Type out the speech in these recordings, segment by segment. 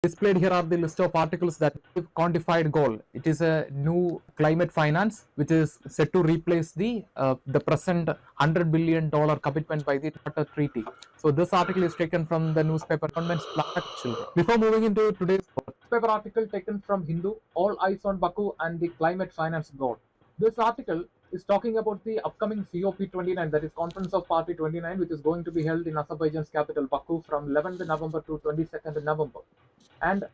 Displayed here are the list of articles that give quantified goal. It is a new climate finance which is set to replace the present $100 billion commitment by the Kyoto Treaty. So this article is taken from the newspaper Government's Planet Children. Before moving into today's newspaper article taken from Hindu, All Eyes on Baku and the Climate Finance Goal. This article is talking about the upcoming COP29, that is Conference of Party 29, which is going to be held in Azerbaijan's capital Baku from 11th November to 22nd November.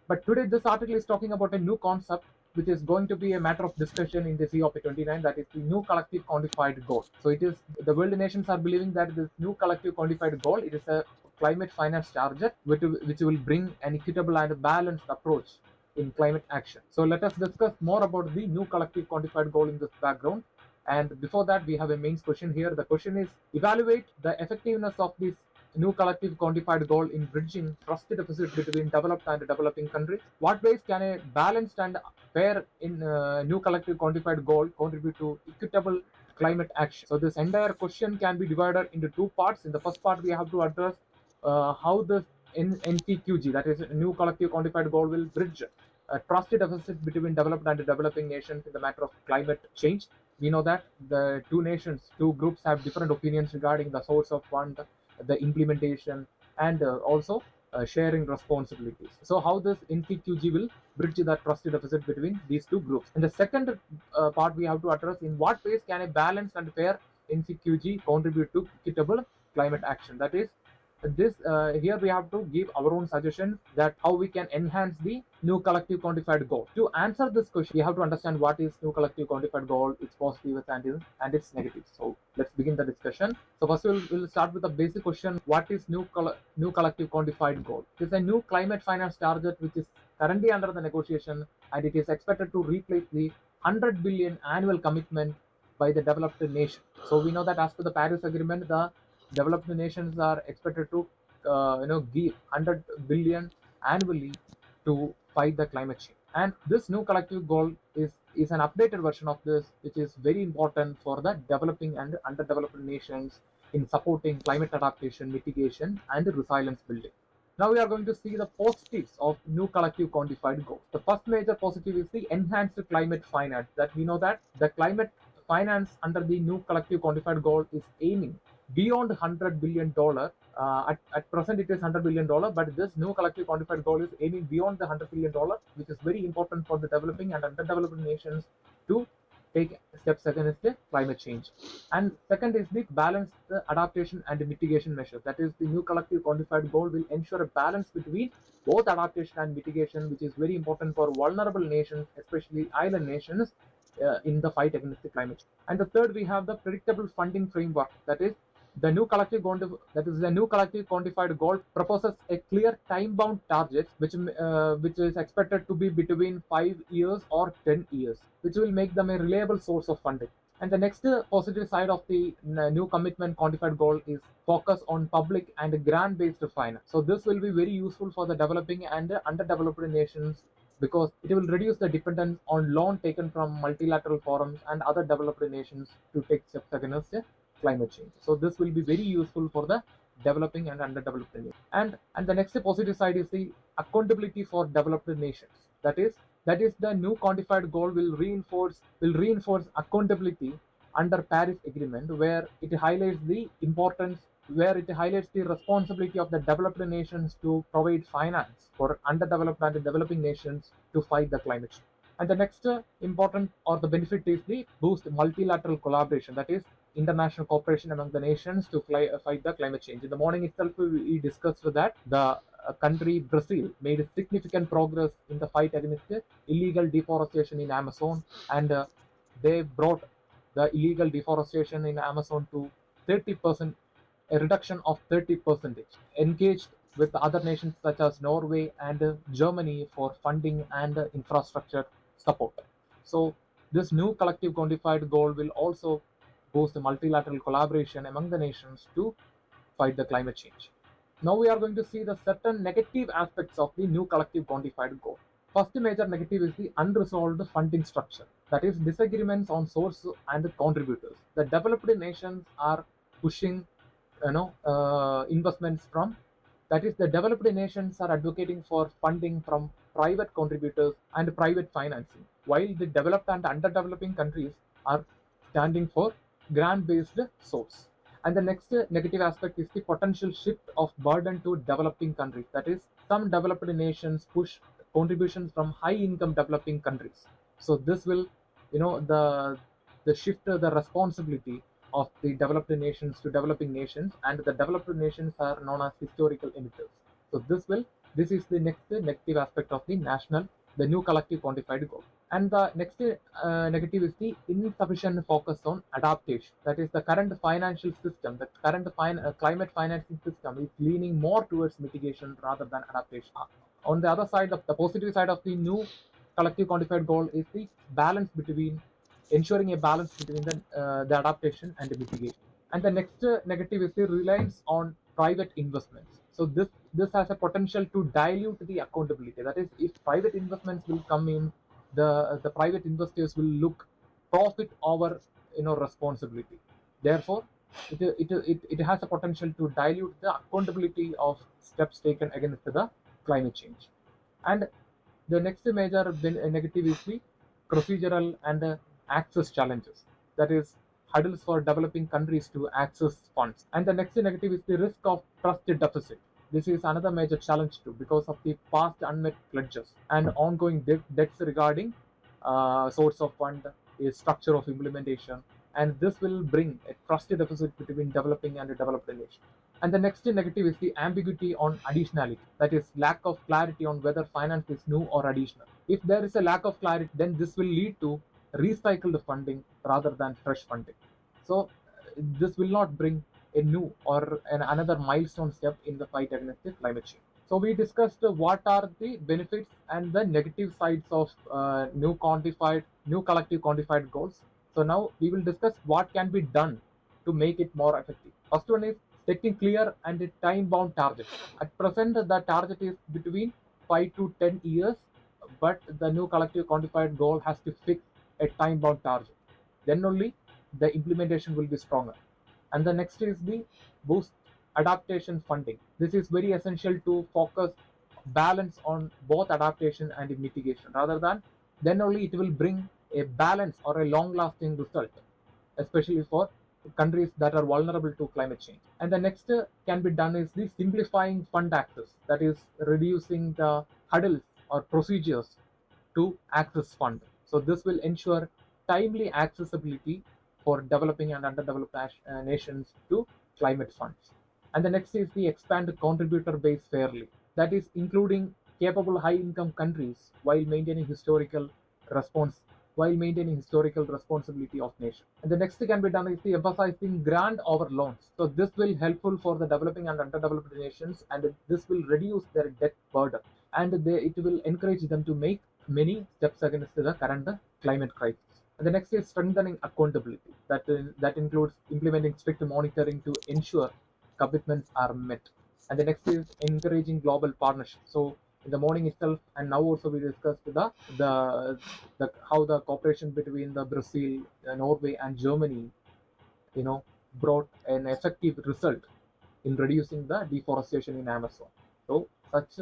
But today this article is talking about a new concept which is going to be a matter of discussion in the COP29, that is the new collective quantified goal. So it is the world nations are believing that this new collective quantified goal, it is a climate finance target which will bring an equitable and balanced approach in climate action. So let us discuss more about the new collective quantified goal in this background. And before that, we have a main question here. The question is, evaluate the effectiveness of this new collective quantified goal in bridging trust deficit between developed and developing countries. What ways can a balanced and fair in new collective quantified goal contribute to equitable climate action? So this entire question can be divided into two parts. In the first part, we have to address how the NPQG, that is new collective quantified goal, will bridge a trust deficit between developed and developing nations in the matter of climate change. We know that the two groups have different opinions regarding the source of fund, the implementation, and also sharing responsibilities. So how this NPQG will bridge the trust deficit between these two groups. In the second part, we have to address in what ways can a balanced and fair NPQG contribute to equitable climate action. That is, this here we have to give our own suggestions that how we can enhance the new collective quantified goal. To answer this question, we have to understand what is new collective quantified goal, its positives and its negatives. So let's begin the discussion. So first we'll start with the basic question: what is new collective quantified goal? It is a new climate finance target which is currently under the negotiation, and it is expected to replace the 100 billion annual commitment by the developed nation. So we know that as per the Paris Agreement, the developed nations are expected to give 100 billion annually to fight the climate change. And this new collective goal is an updated version of this, which is very important for the developing and underdeveloped nations in supporting climate adaptation, mitigation, and resilience building. Now we are going to see the positives of new collective quantified goals. The first major positive is the enhanced climate finance. That we know that the climate finance under the new collective quantified goal is aiming beyond $100 billion. At present, it is $100 billion, but this new collective quantified goal is aiming beyond the $100 billion, which is very important for the developing and underdeveloped nations to take steps against the climate change. And second is the balanced adaptation and mitigation measures. That is, the new collective quantified goal will ensure a balance between both adaptation and mitigation, which is very important for vulnerable nations, especially island nations, in the fight against the climate change. And the third, we have the predictable funding framework. That is, the new collective quantified goal proposes a clear time-bound target, which is expected to be between 5 years or 10 years, which will make them a reliable source of funding. And the next positive side of the new commitment quantified goal is focus on public and grant-based finance. So this will be very useful for the developing and underdeveloped nations, because it will reduce the dependence on loan taken from multilateral forums and other developed nations to take steps against climate change. So this will be very useful for the developing and underdeveloped nations. And the next positive side is the accountability for developed nations. That is the new quantified goal will reinforce accountability under Paris Agreement, where it highlights the responsibility of the developed nations to provide finance for underdeveloped and developing nations to fight the climate change. And the next important or the benefit is the boost multilateral collaboration. That is, international cooperation among the nations to fight the climate change. In the morning itself, we discussed that the country Brazil made significant progress in the fight against the illegal deforestation in Amazon, and they brought the illegal deforestation in Amazon to 30%, a reduction of 30%, engaged with other nations such as Norway and Germany for funding and infrastructure support. So this new collective quantified goal will also boost the multilateral collaboration among the nations to fight the climate change. Now we are going to see the certain negative aspects of the new collective quantified goal. First major negative is the unresolved funding structure. That is, disagreements on source and contributors. The developed nations are pushing investments from That is, the developed nations are advocating for funding from private contributors and private financing, while the developed and underdeveloping countries are standing for grant based source. And the next negative aspect is the potential shift of burden to developing countries. That is, some developed nations push contributions from high income developing countries. So this will, the shift the responsibility of the developed nations to developing nations, and the developed nations are known as historical emitters. So this is the next negative aspect of the new collective quantified goal. And the next negative is the insufficient focus on adaptation. That is, the current financial system, the current climate financing system is leaning more towards mitigation rather than adaptation. On the other side, the positive side of the new collective quantified goal is the balance between ensuring a balance between the adaptation and the mitigation. And the next negative is the reliance on private investments. So this has a potential to dilute the accountability. That is, if private investments will come in, the private investors will look profit over responsibility. Therefore, it has a potential to dilute the accountability of steps taken against the climate change. And the next major negative is the procedural and access challenges. That is, hurdles for developing countries to access funds. And the next negative is the risk of trust deficit. This is another major challenge too, because of the past unmet pledges and ongoing debts regarding source of fund, a structure of implementation, and this will bring a trust deficit between developing and developed nations. And the next negative is the ambiguity on additionality. That is, lack of clarity on whether finance is new or additional. If there is a lack of clarity, then this will lead to recycled funding rather than fresh funding. So this will not bring a new or another milestone step in the fight against the climate change. So we discussed what are the benefits and the negative sides of new collective quantified goals. So now we will discuss what can be done to make it more effective. First one is setting clear and time-bound targets. At present, the target is between 5 to 10 years, but the new collective quantified goal has to fix a time-bound target. Then only the implementation will be stronger. And the next is the boost adaptation funding. This is very essential to focus balance on both adaptation and mitigation. Rather than then only it will bring a balance or a long-lasting result, especially for countries that are vulnerable to climate change. And the next can be done is the simplifying fund access. That is, reducing the hurdles or procedures to access fund. So this will ensure timely accessibility for developing and underdeveloped nations to climate funds. And the next is the expand contributor base fairly. That is, including capable high income countries while maintaining historical responsibility of nation. And the next can be done is the emphasizing grant over loans. So this will helpful for the developing and underdeveloped nations, and this will reduce their debt burden, and it will encourage them to make many steps against the current climate crisis. And the next is strengthening accountability. That includes implementing strict monitoring to ensure commitments are met. And the next is encouraging global partnership. So in the morning itself, and now also we discussed the how the cooperation between the Brazil, Norway, and Germany, brought an effective result in reducing the deforestation in Amazon. So such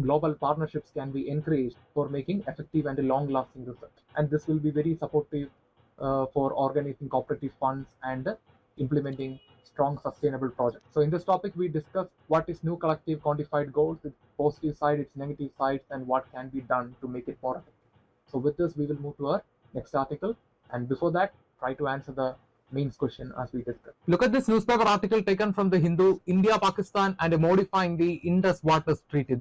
global partnerships can be encouraged for making effective and long-lasting results, and this will be very supportive for organizing cooperative funds and implementing strong sustainable projects. So in this topic we discussed what is new collective quantified goals, its positive side, its negative sides, and what can be done to make it more effective. So with this we will move to our next article, and before that try to answer the main question as we discussed. Look at this newspaper article taken from the Hindu, India, Pakistan, and modifying the Indus Waters Treaty.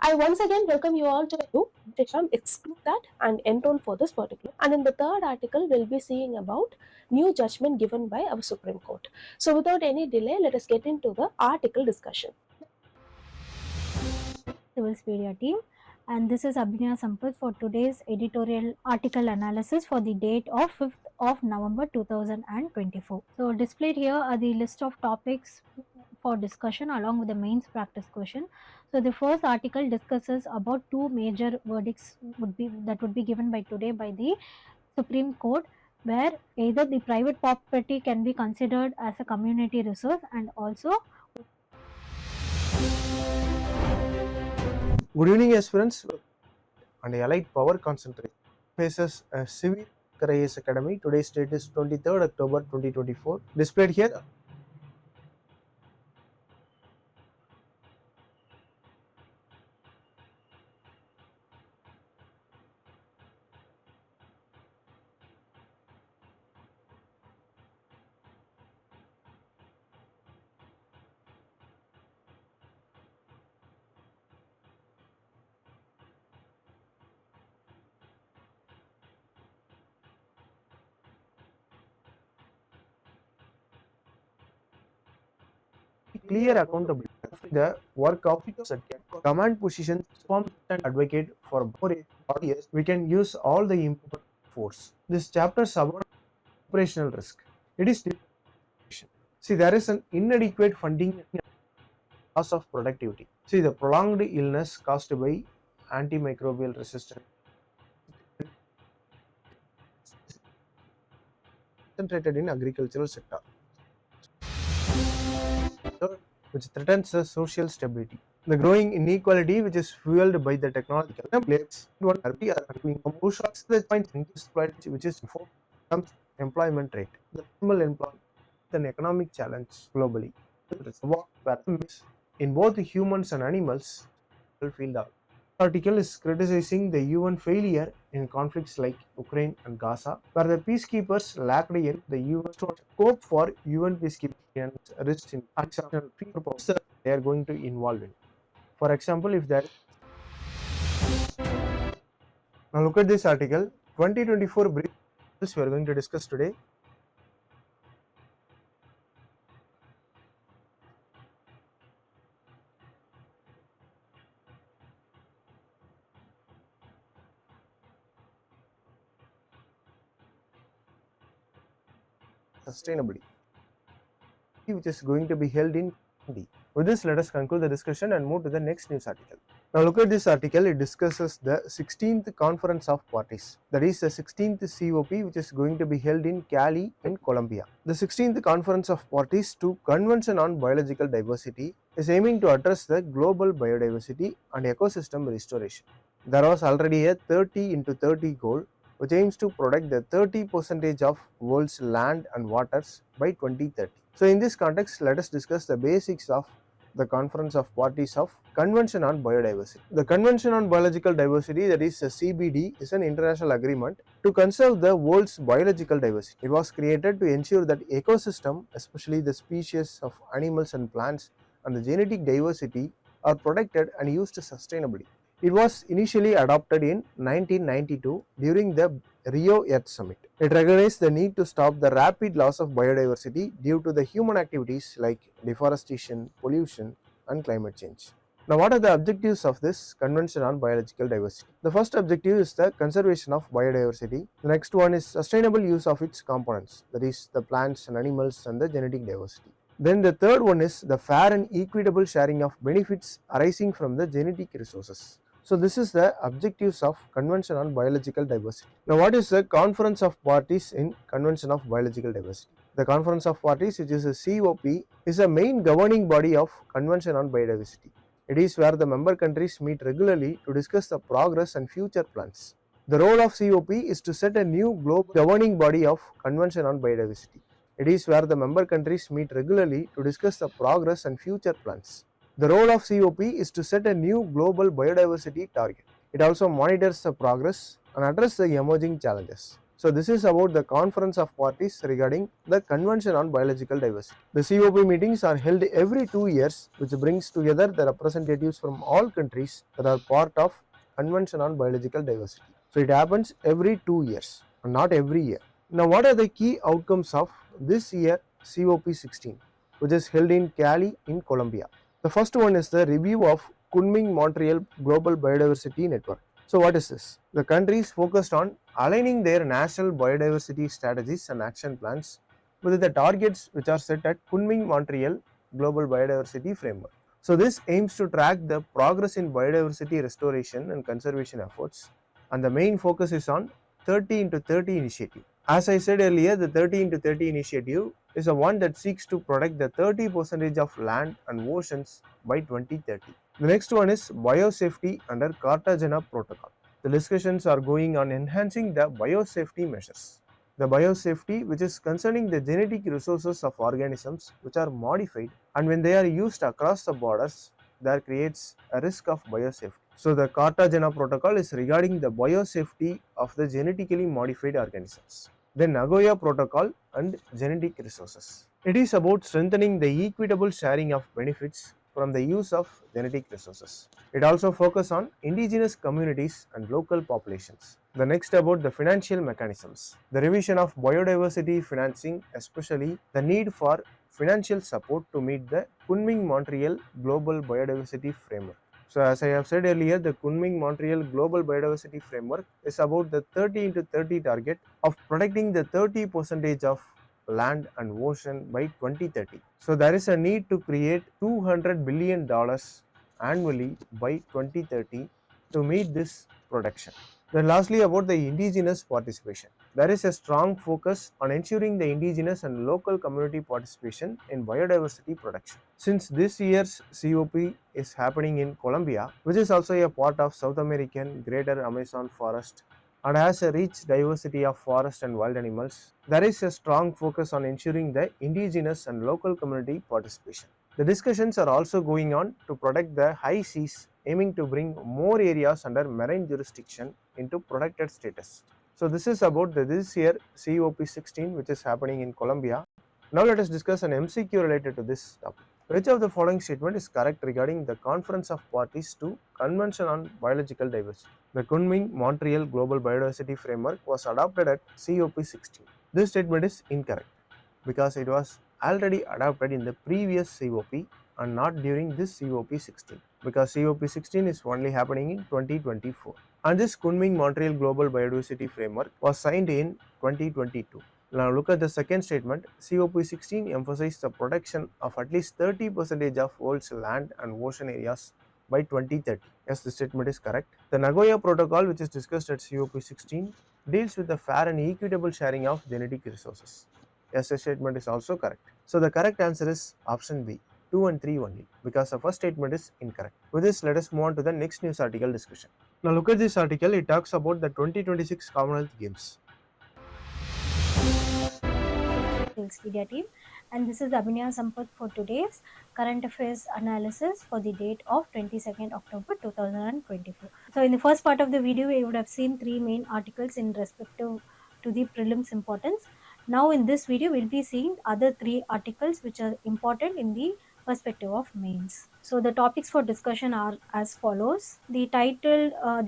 I once again welcome you all to exclude that and enroll for this particular. And in the third article, we'll be seeing about new judgment given by our Supreme Court. So without any delay, let us get into the article discussion. Civil Media team, and this is Abhinaya Sampath for today's editorial article analysis for the date of 5th of November 2024. So displayed here are the list of topics for discussion along with the mains practice question. So the first article discusses about two major verdicts would be given by today by the Supreme Court. where either the private property can be considered as a community resource and also. Good evening, aspirants, and Allied Power Concentration faces a severe IAS Academy. Today's date is 23rd October 2024. Displayed here. Clear accountability. The work of command position, form and advocate for more years. We can use all the input force. This chapter is about operational risk. It is see there is an inadequate funding, loss of productivity. See the prolonged illness caused by antimicrobial resistance concentrated in agricultural sector, which threatens the social stability. The growing inequality, which is fueled by the technological players, push the point which is employment rate. The formal employment is an economic challenge globally. In both humans and animals, field out. Article is criticizing the UN failure in conflicts like Ukraine and Gaza, where the peacekeepers lacked in the UN scope for UN peacekeeping and risk in exceptional purpose they are going to involve in. For example, if there now look at this article 2024 brief we are going to discuss today. Sustainability, which is going to be held in D. With this, let us conclude the discussion and move to the next news article. Now look at this article. It discusses the 16th Conference of Parties, that is the 16th COP, which is going to be held in Cali in Colombia. The 16th Conference of Parties to Convention on Biological Diversity is aiming to address the global biodiversity and ecosystem restoration. There was already a 30 into 30 goal, which aims to protect the 30% of world's land and waters by 2030. So in this context, let us discuss the basics of the Conference of Parties of Convention on Biodiversity. The Convention on Biological Diversity, that is the CBD, is an international agreement to conserve the world's biological diversity. It was created to ensure that ecosystem, especially the species of animals and plants and the genetic diversity, are protected and used sustainably. It was initially adopted in 1992 during the Rio Earth Summit. It recognized the need to stop the rapid loss of biodiversity due to the human activities like deforestation, pollution, and climate change. Now, what are the objectives of this Convention on Biological Diversity? The first objective is the conservation of biodiversity. The next one is sustainable use of its components, that is the plants and animals and the genetic diversity. Then the third one is the fair and equitable sharing of benefits arising from the genetic resources. So this is the objectives of Convention on Biological Diversity. Now what is the Conference of Parties in Convention of Biological Diversity? The Conference of Parties, which is a COP, is a main governing body of Convention on Biodiversity. It is where the member countries meet regularly to discuss the progress and future plans. The role of COP is to set a new global governing body of Convention on Biodiversity. It is where the member countries meet regularly to discuss the progress and future plans. The role of COP is to set a new global biodiversity target. It also monitors the progress and addresses the emerging challenges. So this is about the Conference of Parties regarding the Convention on Biological Diversity. The COP meetings are held every 2 years, which brings together the representatives from all countries that are part of Convention on Biological Diversity. So it happens every 2 years and not every year. Now what are the key outcomes of this year COP16, which is held in Cali in Colombia? The first one is the review of Kunming-Montreal Global Biodiversity Network. So what is this? The countries focused on aligning their national biodiversity strategies and action plans with the targets which are set at Kunming-Montreal Global Biodiversity Framework. So this aims to track the progress in biodiversity restoration and conservation efforts, and the main focus is on 30 into 30 initiative. As I said earlier, the 30 into 30 initiative is the one that seeks to protect the 30% of land and oceans by 2030. The next one is biosafety under Cartagena Protocol. The discussions are going on enhancing the biosafety measures. The biosafety, which is concerning the genetic resources of organisms which are modified, and when they are used across the borders, that creates a risk of biosafety. So the Cartagena Protocol is regarding the biosafety of the genetically modified organisms. The Nagoya Protocol and genetic resources. It is about strengthening the equitable sharing of benefits from the use of genetic resources. It also focuses on indigenous communities and local populations. The next about the financial mechanisms. The revision of biodiversity financing, especially the need for financial support to meet the Kunming-Montreal Global Biodiversity Framework. So as I have said earlier, the Kunming-Montreal Global Biodiversity Framework is about the 30 into 30 target of protecting the 30% of land and ocean by 2030. So there is a need to create $200 billion annually by 2030 to meet this protection. Then lastly about the indigenous participation. There is a strong focus on ensuring the indigenous and local community participation in biodiversity protection. Since this year's COP is happening in Colombia, which is also a part of South American Greater Amazon Forest and has a rich diversity of forest and wild animals, there is a strong focus on ensuring the indigenous and local community participation. The discussions are also going on to protect the high seas, aiming to bring more areas under marine jurisdiction into protected status. So this is about this year COP16, which is happening in Colombia. Now let us discuss an MCQ related to this topic. Which of the following statement is correct regarding the Conference of Parties to Convention on Biological Diversity? The Kunming-Montreal Global Biodiversity Framework was adopted at COP16. This statement is incorrect because it was already adopted in the previous COP and not during this COP16, because COP16 is only happening in 2024. And this Kunming-Montreal Global Biodiversity Framework was signed in 2022. Now look at the second statement. COP16 emphasized the protection of at least 30% of world's land and ocean areas by 2030. Yes, the statement is correct. The Nagoya Protocol, which is discussed at COP16, deals with the fair and equitable sharing of genetic resources. Yes, the statement is also correct. So the correct answer is option B, 2 and 3 only, because the first statement is incorrect. With this, let us move on to the next news article discussion. Now look at this article. It talks about the 2026 Commonwealth Games. Media team, and this is Abhinaya Sampath for today's current affairs analysis for the date of 22nd October 2024. So in the first part of the video, we would have seen three main articles in respective to the prelims importance. Now in this video, we'll be seeing other three articles which are important in the perspective of mains. So the topics for discussion are as follows. The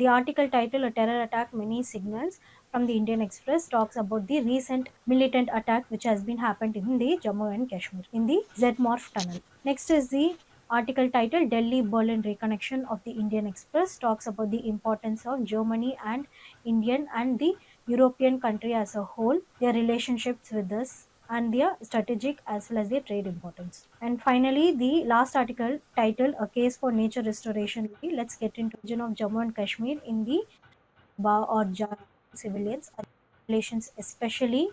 article title, A Terror Attack, Many Signals, from the Indian Express, talks about the recent militant attack which has been happened in the Jammu and Kashmir in the Z-Morph tunnel. Next is the article titled Delhi-Berlin Reconnection of the Indian Express, talks about the importance of Germany and Indian and the European country as a whole, their relationships with us and their strategic as well as their trade importance. And finally, the last article titled A Case for Nature Restoration. Let's get into the region of Jammu and Kashmir in the or civilians relations especially,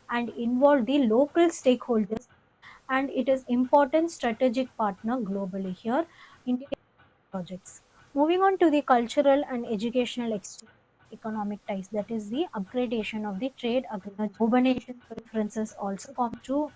and involve the local stakeholders, and it is important strategic partner globally here in projects. Moving on to the cultural and educational exchange economic ties, that is the upgradation of the trade agreement. Urbanization preferences also come to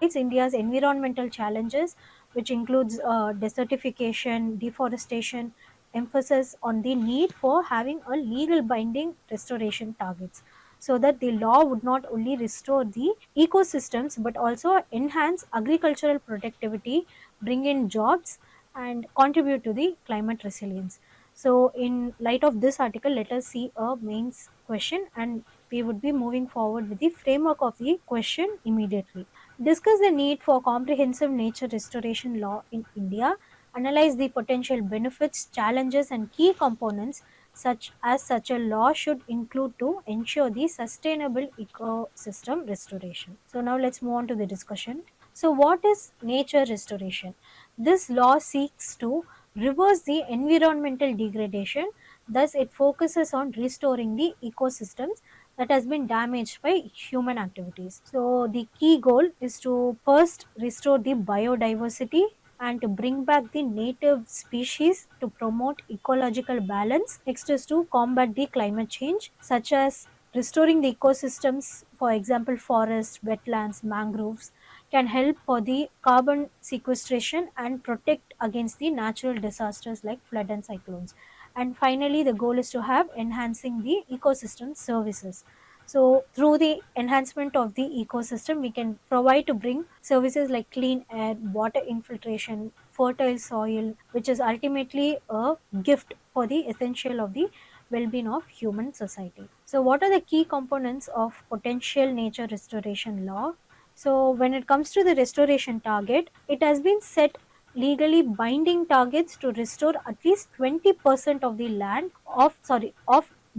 it's India's environmental challenges, which includes desertification, deforestation, emphasis on the need for having a legal binding restoration targets, so that the law would not only restore the ecosystems but also enhance agricultural productivity, bring in jobs, and contribute to the climate resilience. So in light of this article, let us see a mains question, and we would be moving forward with the framework of the question immediately. Discuss the need for comprehensive nature restoration law in India, analyze the potential benefits, challenges, and key components such a law should include to ensure the sustainable ecosystem restoration. So now let's move on to the discussion. So what is nature restoration? This law seeks to reverse the environmental degradation, thus it focuses on restoring the ecosystems that has been damaged by human activities. So the key goal is to first restore the biodiversity and to bring back the native species to promote ecological balance. Next is to combat the climate change, such as restoring the ecosystems, for example, forests, wetlands, mangroves, can help for the carbon sequestration and protect against the natural disasters like flood and cyclones. And finally, the goal is to have enhancing the ecosystem services. So through the enhancement of the ecosystem, we can provide to bring services like clean air, water infiltration, fertile soil, which is ultimately a gift for the essential of the well-being of human society. So what are the key components of potential nature restoration law? So when it comes to the restoration target, it has been set legally binding targets to restore at least 20% of the land of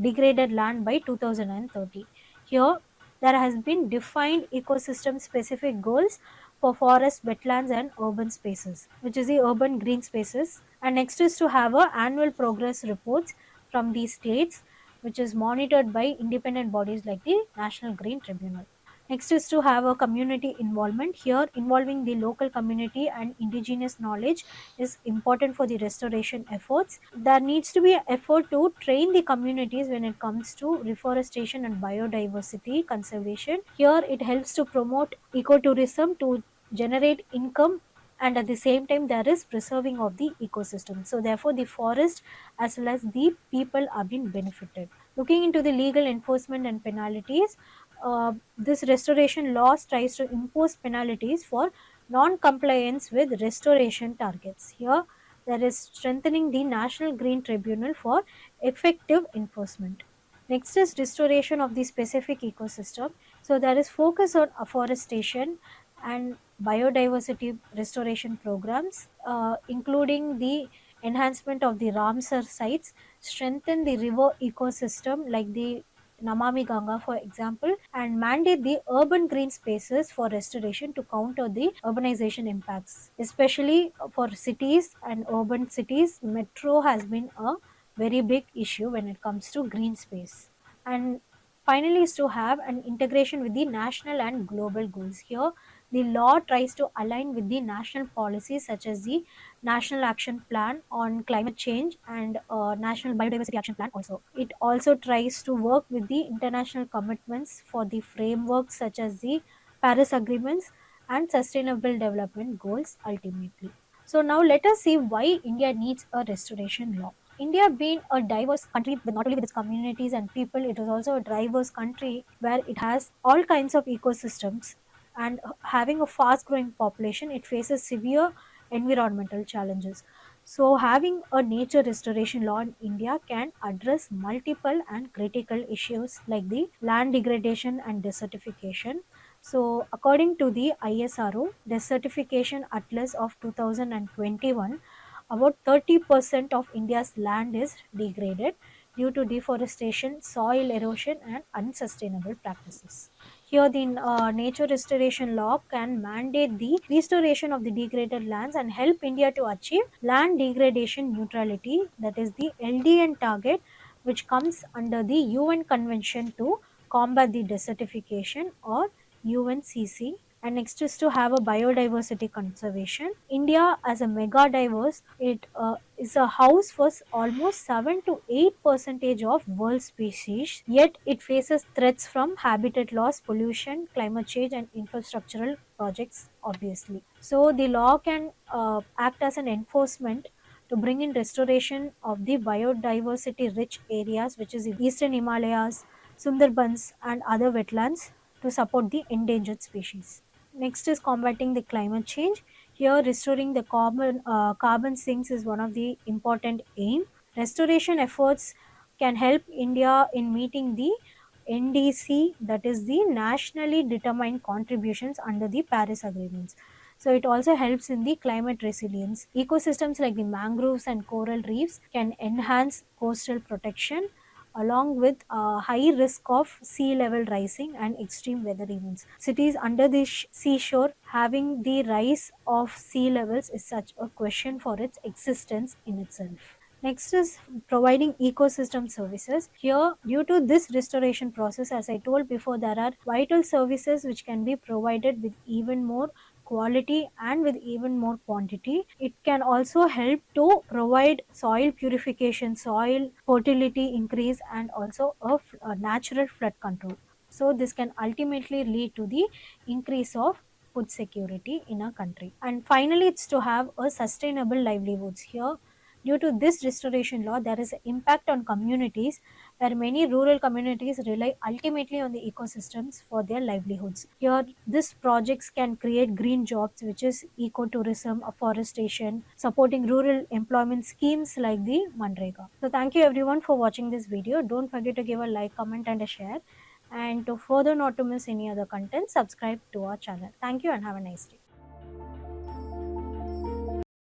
degraded land by 2030. Here there has been defined ecosystem specific goals for forest, wetlands and urban spaces, which is the urban green spaces. And next is to have a annual progress reports from these states, which is monitored by independent bodies like the National Green Tribunal. Next is to have a community involvement. Here, involving the local community and indigenous knowledge is important for the restoration efforts. There needs to be an effort to train the communities when it comes to reforestation and biodiversity conservation. Here, it helps to promote ecotourism to generate income, and at the same time there is preserving of the ecosystem. So therefore the forest as well as the people are being benefited. Looking into the legal enforcement and penalties, this restoration laws tries to impose penalties for non-compliance with restoration targets. Here, there is strengthening the National Green Tribunal for effective enforcement. Next is restoration of the specific ecosystem. So there is focus on afforestation and biodiversity restoration programs, including the enhancement of the Ramsar sites, strengthen the river ecosystem like the Namami Ganga, for example, and mandate the urban green spaces for restoration to counter the urbanization impacts. Especially for cities and urban cities, metro has been a very big issue when it comes to green space. And finally, is to have an integration with the national and global goals. Here, the law tries to align with the national policies such as the National Action Plan on Climate Change and National Biodiversity Action Plan also. It also tries to work with the international commitments for the frameworks such as the Paris Agreements and Sustainable Development Goals ultimately. So now let us see why India needs a restoration law. India being a diverse country with not only with its communities and people, it is also a diverse country where it has all kinds of ecosystems, and having a fast growing population, it faces severe environmental challenges. So, having a nature restoration law in India can address multiple and critical issues like the land degradation and desertification. So, according to the ISRO Desertification Atlas of 2021, about 30% of India's land is degraded due to deforestation, soil erosion, and unsustainable practices. Here, the nature restoration law can mandate the restoration of the degraded lands and help India to achieve land degradation neutrality, that is the LDN target, which comes under the UN Convention to combat the desertification or UNCC. And next is to have a biodiversity conservation. India as a mega diverse, it is a house for almost 7 to 8 percentage of world species, yet it faces threats from habitat loss, pollution, climate change and infrastructural projects obviously. So the law can act as an enforcement to bring in restoration of the biodiversity rich areas, which is eastern Himalayas, Sundarbans and other wetlands, to support the endangered species. Next is combating the climate change. Here, restoring the carbon sinks is one of the important aim. Restoration efforts can help India in meeting the NDC, that is the nationally determined contributions under the Paris Agreements. So it also helps in the climate resilience. Ecosystems like the mangroves and coral reefs can enhance coastal protection along with a high risk of sea level rising and extreme weather events. Cities under the seashore having the rise of sea levels is such a question for its existence in itself. Next is providing ecosystem services. Here, due to this restoration process, as I told before, there are vital services which can be provided with even more quality and with even more quantity. It can also help to provide soil purification, soil fertility increase, and also a natural flood control. So this can ultimately lead to the increase of food security in a country. And finally, it's to have a sustainable livelihoods. Here, due to this restoration law, there is an impact on communities where many rural communities rely ultimately on the ecosystems for their livelihoods. Here, these projects can create green jobs, which is ecotourism, afforestation, supporting rural employment schemes like the Manrega. So, thank you everyone for watching this video. Don't forget to give a like, comment, and a share. And to further not to miss any other content, subscribe to our channel. Thank you and have a nice day.